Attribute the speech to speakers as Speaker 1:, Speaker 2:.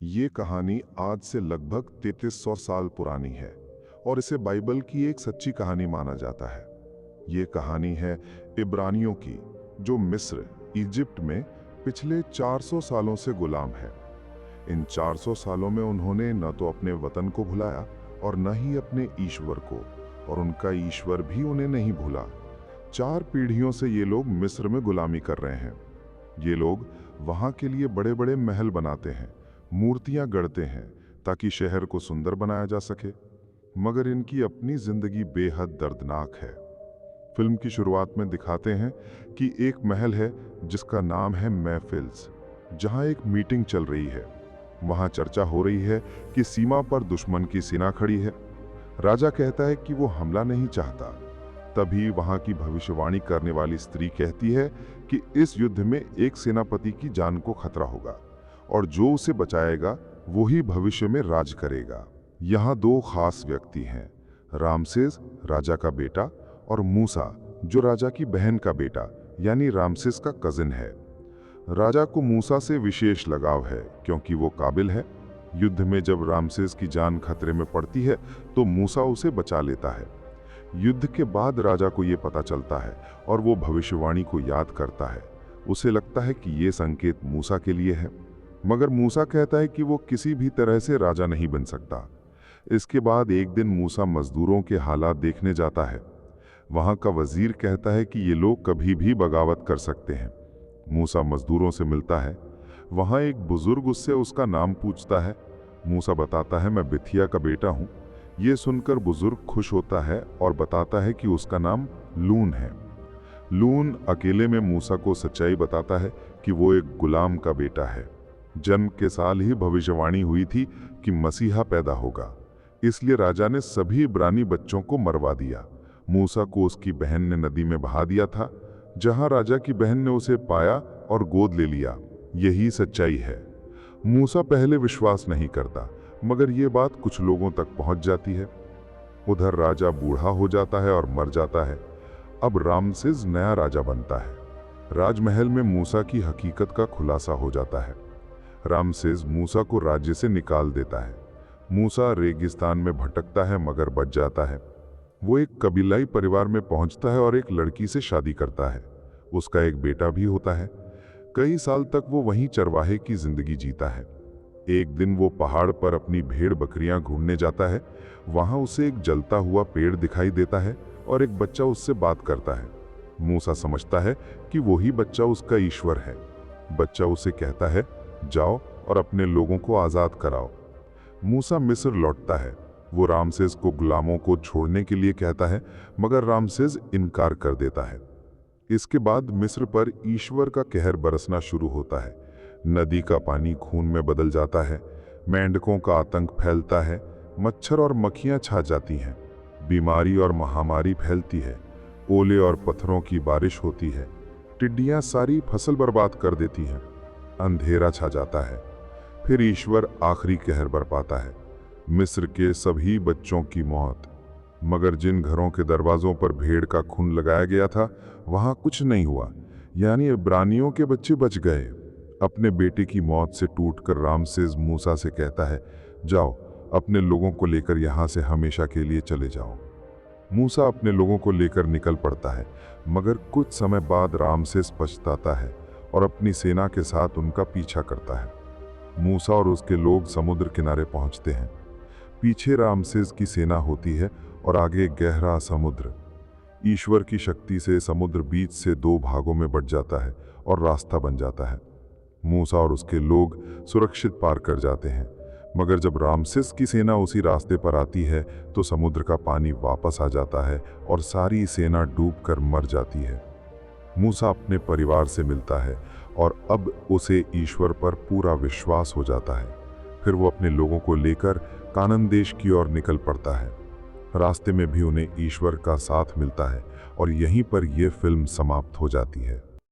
Speaker 1: ये कहानी आज से लगभग 3300 साल पुरानी है और इसे बाइबल की एक सच्ची कहानी माना जाता है। ये कहानी है इब्रानियों की, जो मिस्र, इजिप्ट में पिछले 400 सालों से गुलाम है। इन 400 सालों में उन्होंने न तो अपने वतन को भुलाया और न ही अपने ईश्वर को, और उनका ईश्वर भी उन्हें नहीं भूला। 4 पीढ़ियों से ये लोग मिस्र में गुलामी कर रहे हैं। ये लोग वहाँ के लिए बड़े बड़े महल बनाते हैं, मूर्तियां गढ़ते हैं ताकि शहर को सुंदर बनाया जा सके, मगर इनकी अपनी जिंदगी बेहद दर्दनाक है। फिल्म की शुरुआत में दिखाते हैं कि एक महल है जिसका नाम है महफिल्स, जहां एक मीटिंग चल रही है। वहां चर्चा हो रही है कि सीमा पर दुश्मन की सेना खड़ी है। राजा कहता है कि वो हमला नहीं चाहता। तभी वहां की भविष्यवाणी करने वाली स्त्री कहती है कि इस युद्ध में एक सेनापति की जान को खतरा होगा और जो उसे बचाएगा वो ही भविष्य में राज करेगा। यहाँ 2 खास व्यक्ति हैं, रामसेस राजा का बेटा और मूसा जो राजा की बहन का बेटा यानी रामसेस का कजिन है। राजा को मूसा से विशेष लगाव है क्योंकि वो काबिल है। युद्ध में जब रामसेस की जान खतरे में पड़ती है तो मूसा उसे बचा लेता है। युद्ध के बाद राजा को ये पता चलता है और वो भविष्यवाणी को याद करता है। उसे लगता है कि ये संकेत मूसा के लिए है, मगर मूसा कहता है कि वो किसी भी तरह से राजा नहीं बन सकता। इसके बाद एक दिन मूसा मजदूरों के हालात देखने जाता है। वहां का वजीर कहता है कि ये लोग कभी भी बगावत कर सकते हैं। मूसा मजदूरों से मिलता है। वहां एक बुजुर्ग उससे उसका नाम पूछता है। मूसा बताता है, मैं बिथिया का बेटा हूं। ये सुनकर बुजुर्ग खुश होता है और बताता है कि उसका नाम लून है। लून अकेले में मूसा को सच्चाई बताता है कि वो एक गुलाम का बेटा है। जन्म के साल ही भविष्यवाणी हुई थी कि मसीहा पैदा होगा, इसलिए राजा ने सभी इब्रानी बच्चों को मरवा दिया। मूसा को उसकी बहन ने नदी में बहा दिया था, जहां राजा की बहन ने उसे पाया और गोद ले लिया। यही सच्चाई है। मूसा पहले विश्वास नहीं करता, मगर ये बात कुछ लोगों तक पहुंच जाती है। उधर राजा बूढ़ा हो जाता है और मर जाता है। अब रामसेस नया राजा बनता है। राजमहल में मूसा की हकीकत का खुलासा हो जाता है। रामसेस मूसा को राज्य से निकाल देता है। मूसा रेगिस्तान में भटकता है मगर बच जाता है। वो एक कबीलाई परिवार में पहुंचता है और एक लड़की से शादी करता है। उसका एक बेटा भी होता है। कई साल तक वो वहीं चरवाहे की जिंदगी जीता है। एक दिन वो पहाड़ पर अपनी भेड़ बकरियां घूमने जाता है। वहां उसे एक जलता हुआ पेड़ दिखाई देता है और एक बच्चा उससे बात करता है। मूसा समझता है कि वही बच्चा उसका ईश्वर है। बच्चा उसे कहता है, जाओ और अपने लोगों को आजाद कराओ। मूसा मिस्र लौटता है। वो रामसेस को गुलामों को छोड़ने के लिए कहता है, मगर रामसेस इनकार कर देता है। इसके बाद मिस्र पर ईश्वर का कहर बरसना शुरू होता है। नदी का पानी खून में बदल जाता है। मेंढकों का आतंक फैलता है। मच्छर और मक्खियां छा जाती हैं। बीमारी और महामारी फैलती है। ओले और पत्थरों की बारिश होती है। टिड्डियां सारी फसल बर्बाद कर देती हैं। अंधेरा छा जाता है। फिर ईश्वर आखिरी कहर बरपाता है, मिस्र के सभी बच्चों की मौत। मगर जिन घरों के दरवाजों पर भेड़ का खून लगाया गया था वहां कुछ नहीं हुआ, यानी इब्रानियों के बच्चे बच गए। अपने बेटे की मौत से टूटकर रामसेस मूसा से कहता है, जाओ अपने लोगों को लेकर यहां से हमेशा के लिए चले जाओ। मूसा अपने लोगों को लेकर निकल पड़ता है, मगर कुछ समय बाद रामसेस पछताता है और अपनी सेना के साथ उनका पीछा करता है। मूसा और उसके लोग समुद्र किनारे पहुंचते हैं। पीछे रामसेस की सेना होती है और आगे गहरा समुद्र। ईश्वर की शक्ति से समुद्र बीच से 2 भागों में बंट जाता है और रास्ता बन जाता है। मूसा और उसके लोग सुरक्षित पार कर जाते हैं, मगर जब रामसेस की सेना उसी रास्ते पर आती है तो समुद्र का पानी वापस आ जाता है और सारी सेना डूबकर मर जाती है। मूसा अपने परिवार से मिलता है और अब उसे ईश्वर पर पूरा विश्वास हो जाता है। फिर वो अपने लोगों को लेकर कानान देश की ओर निकल पड़ता है। रास्ते में भी उन्हें ईश्वर का साथ मिलता है और यहीं पर यह फिल्म समाप्त हो जाती है।